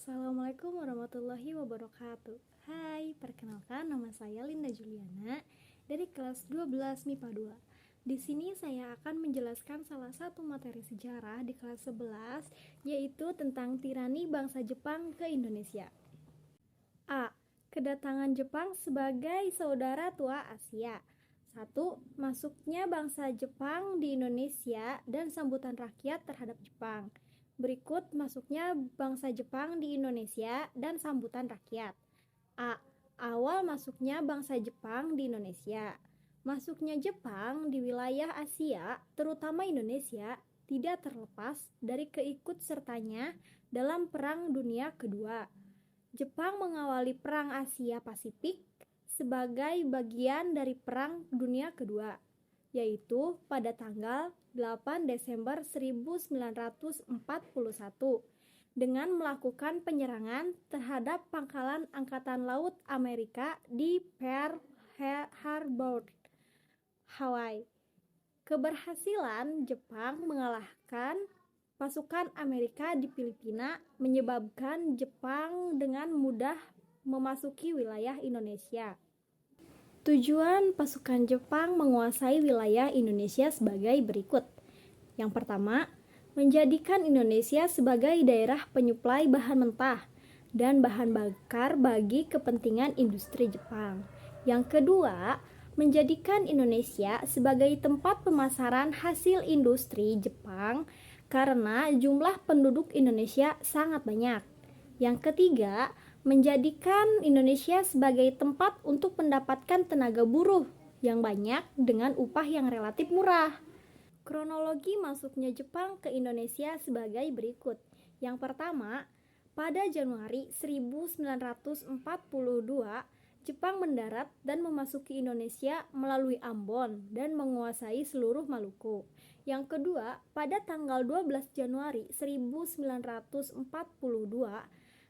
Assalamualaikum warahmatullahi wabarakatuh. Hai, perkenalkan nama saya Linda Juliana dari kelas 12 MIPA 2. Di sini saya akan menjelaskan salah satu materi sejarah di kelas 11, yaitu tentang tirani bangsa Jepang ke Indonesia. A. Kedatangan Jepang sebagai saudara tua Asia. 1. Masuknya bangsa Jepang di Indonesia dan sambutan rakyat terhadap Jepang. Berikut masuknya bangsa Jepang di Indonesia dan sambutan rakyat. A. Awal masuknya bangsa Jepang di Indonesia. Masuknya Jepang di wilayah Asia, terutama Indonesia, tidak terlepas dari keikutsertanya dalam Perang Dunia Kedua. Jepang mengawali Perang Asia Pasifik sebagai bagian dari Perang Dunia Kedua, yaitu pada tanggal 8 Desember 1941 dengan melakukan penyerangan terhadap pangkalan Angkatan Laut Amerika di Pearl Harbor, Hawaii. Keberhasilan Jepang mengalahkan pasukan Amerika di Filipina menyebabkan Jepang dengan mudah memasuki wilayah Indonesia. Tujuan pasukan Jepang menguasai wilayah Indonesia sebagai berikut. Yang pertama, menjadikan Indonesia sebagai daerah penyuplai bahan mentah dan bahan bakar bagi kepentingan industri Jepang. Yang kedua, menjadikan Indonesia sebagai tempat pemasaran hasil industri Jepang karena jumlah penduduk Indonesia sangat banyak. Yang ketiga, menjadikan Indonesia sebagai tempat untuk mendapatkan tenaga buruh yang banyak dengan upah yang relatif murah. Kronologi masuknya Jepang ke Indonesia sebagai berikut. Yang pertama, pada Januari 1942, Jepang mendarat dan memasuki Indonesia melalui Ambon dan menguasai seluruh Maluku. Yang kedua, pada tanggal 12 Januari 1942,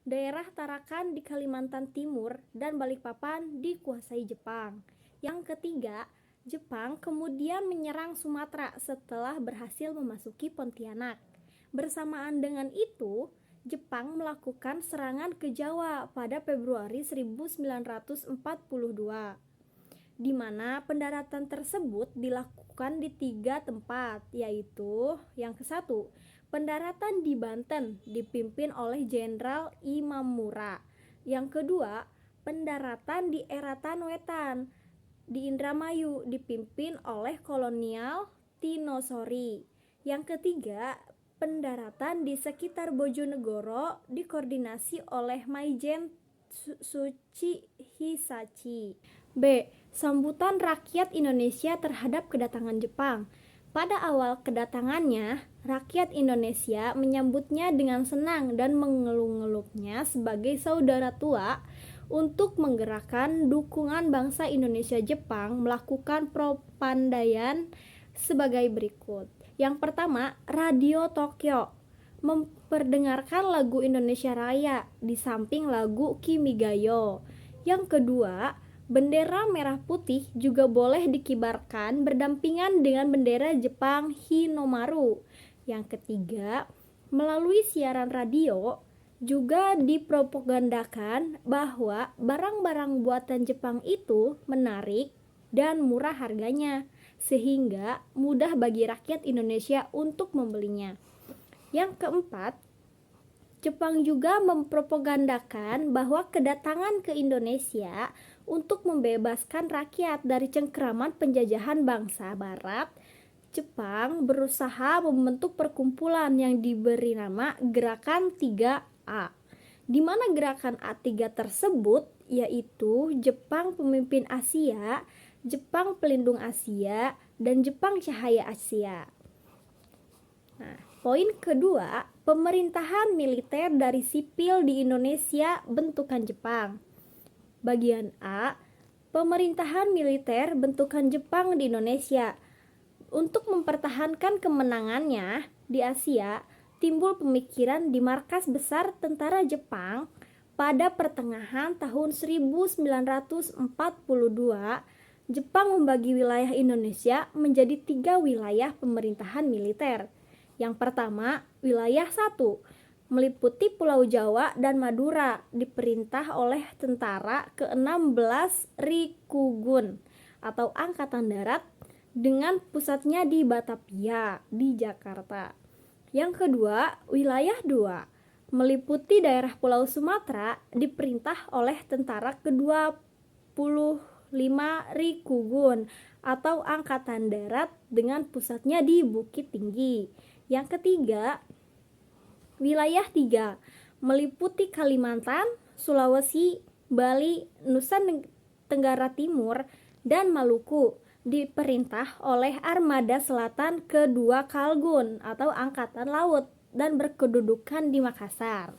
daerah Tarakan di Kalimantan Timur dan Balikpapan dikuasai Jepang. Yang ketiga, Jepang kemudian menyerang Sumatera setelah berhasil memasuki Pontianak. Bersamaan dengan itu, Jepang melakukan serangan ke Jawa pada Februari 1942, di mana pendaratan tersebut dilakukan di 3 tempat, yaitu yang ke-1, pendaratan di Banten dipimpin oleh Jenderal Imamura. Yang kedua, pendaratan di Eratan Wetan di Indramayu dipimpin oleh Kolonial Tinosori. Yang ketiga, pendaratan di sekitar Bojonegoro dikoordinasi oleh Maijen Tsuchi Hisashi. B. Sambutan rakyat Indonesia terhadap kedatangan Jepang. Pada awal kedatangannya, rakyat Indonesia menyambutnya dengan senang dan mengeluk-ngeluknya sebagai saudara tua untuk menggerakkan dukungan bangsa Indonesia-Jepang melakukan propagandaan sebagai berikut. Yang pertama, Radio Tokyo memperdengarkan lagu Indonesia Raya di samping lagu Kimigayo. Yang kedua, bendera merah putih juga boleh dikibarkan berdampingan dengan bendera Jepang Hinomaru. Yang ketiga, melalui siaran radio juga dipropagandakan bahwa barang-barang buatan Jepang itu menarik dan murah harganya, sehingga mudah bagi rakyat Indonesia untuk membelinya. Yang keempat, Jepang juga mempropagandakan bahwa kedatangan ke Indonesia untuk membebaskan rakyat dari cengkraman penjajahan bangsa Barat. Jepang berusaha membentuk perkumpulan yang diberi nama Gerakan 3A, di mana Gerakan A3 tersebut yaitu Jepang Pemimpin Asia, Jepang Pelindung Asia, dan Jepang Cahaya Asia. Nah, poin kedua, pemerintahan militer dari sipil di Indonesia bentukan Jepang. Bagian A, pemerintahan militer bentukan Jepang di Indonesia. Untuk mempertahankan kemenangannya di Asia, timbul pemikiran di markas besar tentara Jepang pada pertengahan tahun 1942, Jepang membagi wilayah Indonesia menjadi 3 wilayah pemerintahan militer. Yang pertama, wilayah 1, meliputi Pulau Jawa dan Madura, diperintah oleh tentara ke-16 Rikugun atau Angkatan Darat dengan pusatnya di Batavia di Jakarta. Yang kedua, wilayah 2 meliputi daerah Pulau Sumatera, diperintah oleh tentara ke-25 Rikugun atau Angkatan Darat dengan pusatnya di Bukit Tinggi. Yang ketiga, wilayah 3 meliputi Kalimantan, Sulawesi, Bali, Nusa Tenggara Timur, dan Maluku, diperintah oleh Armada Selatan kedua Kalgun atau Angkatan Laut dan berkedudukan di Makassar.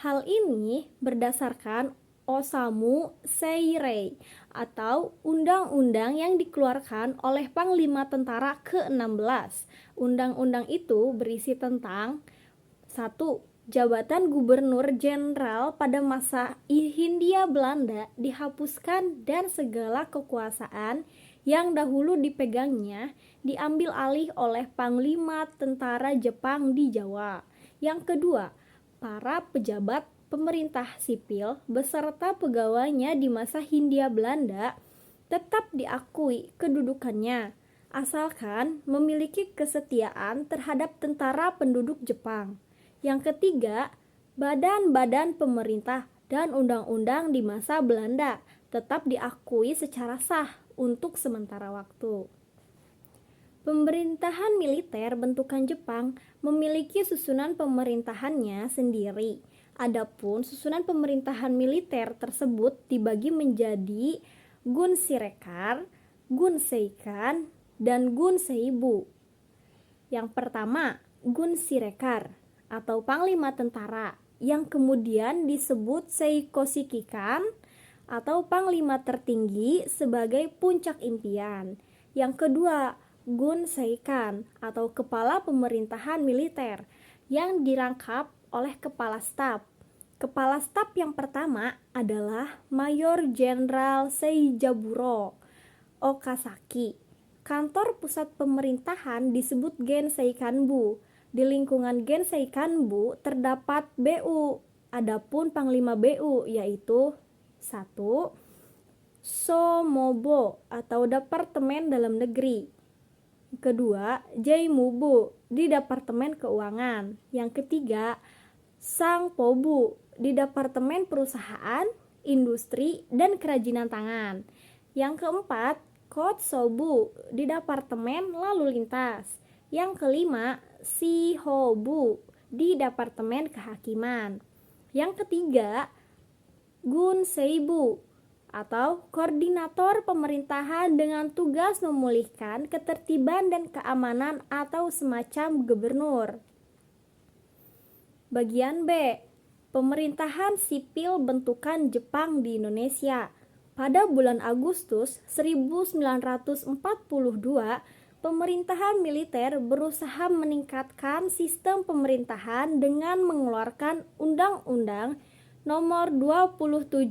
Hal ini berdasarkan Osamu Seirei atau undang-undang yang dikeluarkan oleh Panglima Tentara ke-16. Undang-undang itu berisi tentang 1. Jabatan Gubernur Jenderal pada masa Hindia Belanda dihapuskan dan segala kekuasaan yang dahulu dipegangnya diambil alih oleh Panglima Tentara Jepang di Jawa. Yang kedua, para pejabat pemerintah sipil beserta pegawainya di masa Hindia Belanda tetap diakui kedudukannya, asalkan memiliki kesetiaan terhadap tentara penduduk Jepang. Yang ketiga, badan-badan pemerintah dan undang-undang di masa Belanda tetap diakui secara sah untuk sementara waktu. Pemerintahan militer bentukan Jepang memiliki susunan pemerintahannya sendiri. Adapun susunan pemerintahan militer tersebut dibagi menjadi Gun-Sirekar, Gun-Seikan, dan Gun-Seibu. Yang pertama, Gun-Sirekar atau Panglima Tentara, yang kemudian disebut Seikoshikikan atau Panglima Tertinggi sebagai puncak impian. Yang kedua, Gun-Seikan atau Kepala Pemerintahan Militer, yang dirangkap oleh Kepala Staf. Kepala Staf yang pertama adalah Mayor Jenderal Seijaburo Okazaki. Kantor pusat pemerintahan disebut Genseikanbu. Di lingkungan Genseikanbu terdapat BU. Adapun Panglima BU yaitu 1. Somobo atau Departemen Dalam Negeri. Kedua, Jaimubu di Departemen Keuangan. Yang ketiga, Sangpobu di Departemen Perusahaan, Industri, dan Kerajinan Tangan. Yang keempat, Kotsobu di Departemen Lalu Lintas. Yang kelima, Shihobu di Departemen Kehakiman. Yang ketiga, Gunseibu atau Koordinator Pemerintahan dengan tugas memulihkan ketertiban dan keamanan atau semacam gubernur. Bagian B, Pemerintahan Sipil Bentukan Jepang di Indonesia. Pada bulan Agustus 1942, pemerintahan militer berusaha meningkatkan sistem pemerintahan dengan mengeluarkan Undang-Undang Nomor 27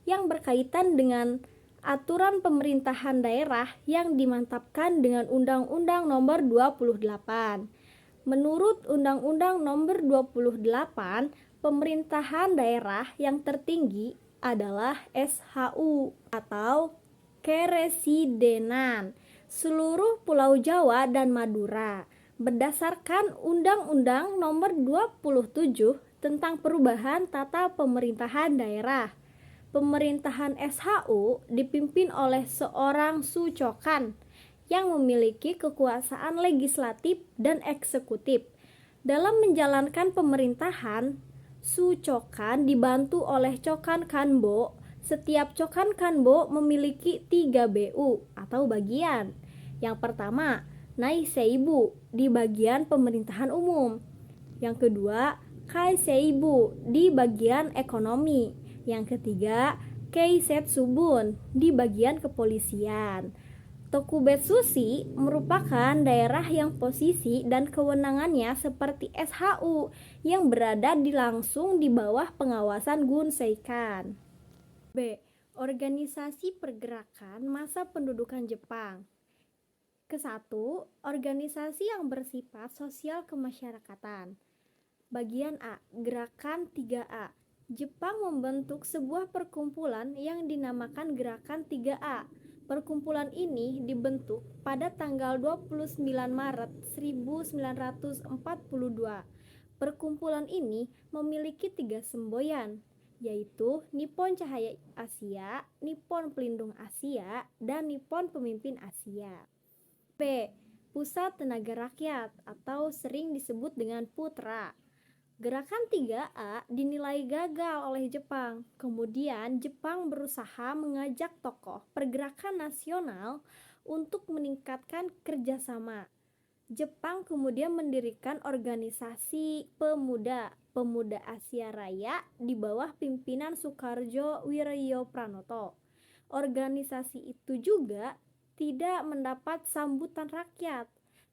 yang berkaitan dengan aturan pemerintahan daerah yang dimantapkan dengan Undang-Undang Nomor 28. Menurut Undang-Undang Nomor 28, pemerintahan daerah yang tertinggi adalah SHU atau Keresidenan seluruh Pulau Jawa dan Madura berdasarkan Undang-Undang Nomor 27 tentang perubahan tata pemerintahan daerah. Pemerintahan SHU dipimpin oleh seorang sucokan yang memiliki kekuasaan legislatif dan eksekutif. Dalam menjalankan pemerintahan, sucokan dibantu oleh cokan kanbo. Setiap cokan kanbo memiliki 3 BU atau bagian. Yang pertama, Naiseibu di bagian pemerintahan umum. Yang kedua, Kaiseibu di bagian ekonomi. Yang ketiga, Keisetsubun di bagian kepolisian. Tokubetsushi merupakan daerah yang posisi dan kewenangannya seperti SHU yang berada langsung di bawah pengawasan Gunseikan. B. Organisasi pergerakan masa pendudukan Jepang. Ke-1, organisasi yang bersifat sosial kemasyarakatan. Bagian A, Gerakan 3A. Jepang membentuk sebuah perkumpulan yang dinamakan Gerakan 3A. Perkumpulan ini dibentuk pada tanggal 29 Maret 1942. Perkumpulan ini memiliki 3 semboyan, yaitu Nippon Cahaya Asia, Nippon Pelindung Asia, dan Nippon Pemimpin Asia. P. Pusat Tenaga Rakyat atau sering disebut dengan Putra. Gerakan 3A dinilai gagal oleh Jepang. Kemudian Jepang berusaha mengajak tokoh pergerakan nasional untuk meningkatkan kerjasama. Jepang kemudian mendirikan organisasi Pemuda Asia Raya di bawah pimpinan Soekarjo Wiryo Pranoto. Organisasi itu juga tidak mendapat sambutan rakyat.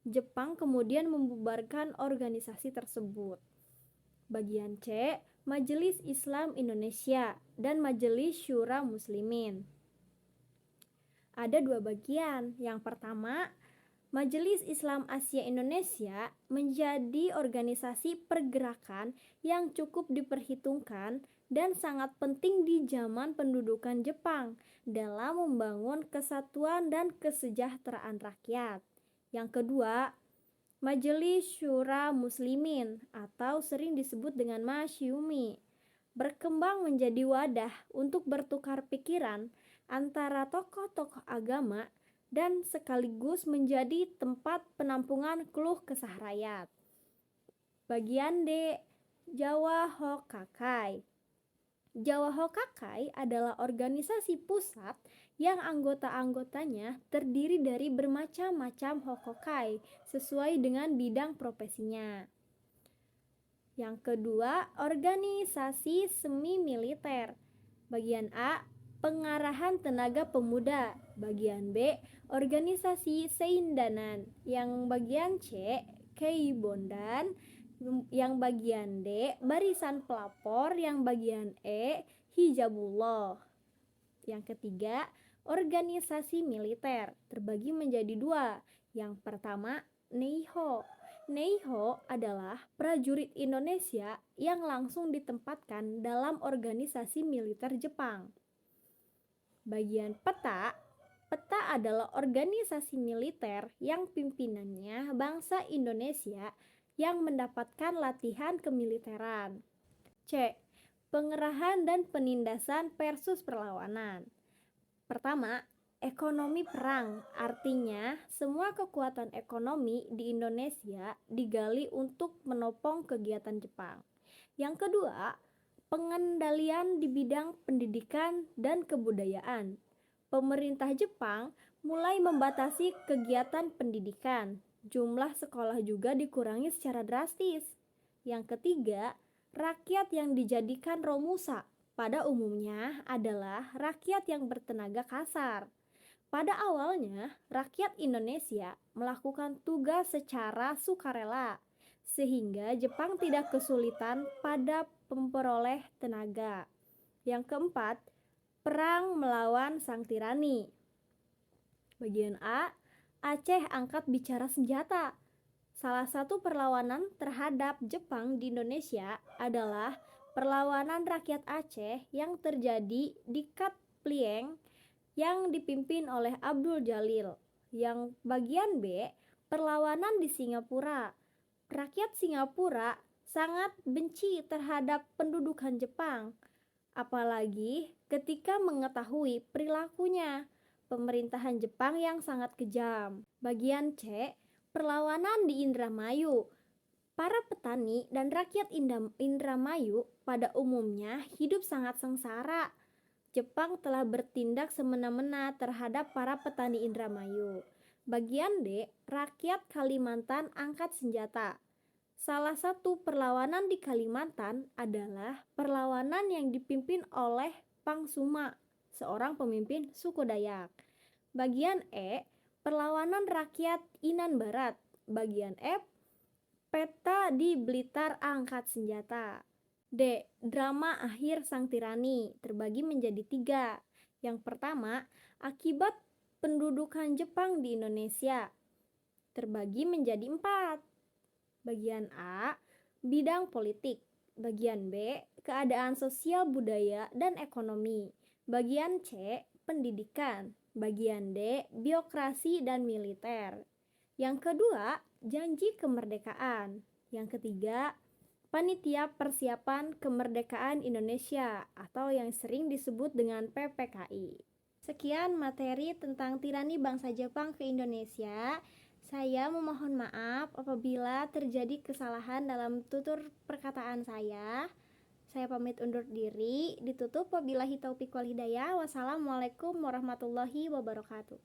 Jepang kemudian membubarkan organisasi tersebut. Bagian C, Majelis Islam Indonesia dan Majelis Syura Muslimin. Ada 2 bagian. Yang pertama, Majelis Islam Asia Indonesia menjadi organisasi pergerakan yang cukup diperhitungkan dan sangat penting di zaman pendudukan Jepang dalam membangun kesatuan dan kesejahteraan rakyat. Yang kedua, Majelis Syura Muslimin atau sering disebut dengan Masyumi berkembang menjadi wadah untuk bertukar pikiran antara tokoh-tokoh agama dan sekaligus menjadi tempat penampungan keluh kesah rakyat. Bagian D, Jawa Hokakai. Jawa Hokakai adalah organisasi pusat yang anggota-anggotanya terdiri dari bermacam-macam hokokai sesuai dengan bidang profesinya. Yang kedua, organisasi semi militer. Bagian A, Pengarahan Tenaga Pemuda. Bagian B, organisasi Seindanan. Yang bagian C, Keibondan. Yang bagian D, Barisan Pelapor. Yang bagian E, Hijabullah. Yang ketiga, organisasi militer terbagi menjadi 2. Yang pertama, Neiho. Neiho adalah prajurit Indonesia yang langsung ditempatkan dalam organisasi militer Jepang. Bagian peta. Peta adalah organisasi militer yang pimpinannya bangsa Indonesia yang mendapatkan latihan kemiliteran. C. Pengerahan dan penindasan versus perlawanan. Pertama, ekonomi perang. Artinya, semua kekuatan ekonomi di Indonesia digali untuk menopang kegiatan Jepang. Yang kedua, pengendalian di bidang pendidikan dan kebudayaan. Pemerintah Jepang mulai membatasi kegiatan pendidikan. Jumlah sekolah juga dikurangi secara drastis. Yang ketiga, rakyat yang dijadikan romusa pada umumnya adalah rakyat yang bertenaga kasar. Pada awalnya, rakyat Indonesia melakukan tugas secara sukarela, sehingga Jepang tidak kesulitan pada memperoleh tenaga. Yang keempat, perang melawan Sang Tirani. Bagian A, Aceh angkat bicara senjata. Salah satu perlawanan terhadap Jepang di Indonesia adalah perlawanan rakyat Aceh yang terjadi di Kat Plieng yang dipimpin oleh Abdul Jalil. Yang bagian B, perlawanan di Singapura. Rakyat Singapura sangat benci terhadap pendudukan Jepang, apalagi ketika mengetahui perilakunya pemerintahan Jepang yang sangat kejam. Bagian C, perlawanan di Indramayu. Para petani dan rakyat Indramayu pada umumnya hidup sangat sengsara. Jepang telah bertindak semena-mena terhadap para petani Indramayu. Bagian D, rakyat Kalimantan angkat senjata. Salah satu perlawanan di Kalimantan adalah perlawanan yang dipimpin oleh Pangsuma, seorang pemimpin suku Dayak. Bagian E, perlawanan rakyat Inan Barat. Bagian F, peta di Blitar angkat senjata. D, drama akhir Sang Tirani terbagi menjadi 3. Yang pertama, akibat pendudukan Jepang di Indonesia terbagi menjadi 4. Bagian A, Bidang politik. Bagian B, keadaan sosial budaya dan ekonomi. Bagian C, pendidikan. Bagian D, birokrasi dan militer. Yang kedua, janji kemerdekaan. Yang ketiga, Panitia Persiapan Kemerdekaan Indonesia atau yang sering disebut dengan PPKI. Sekian materi tentang tirani bangsa Jepang ke Indonesia. Saya memohon maaf apabila terjadi kesalahan dalam tutur perkataan saya. Saya pamit undur diri. Ditutup wabillahi taufiq wal hidayah. Wassalamualaikum warahmatullahi wabarakatuh.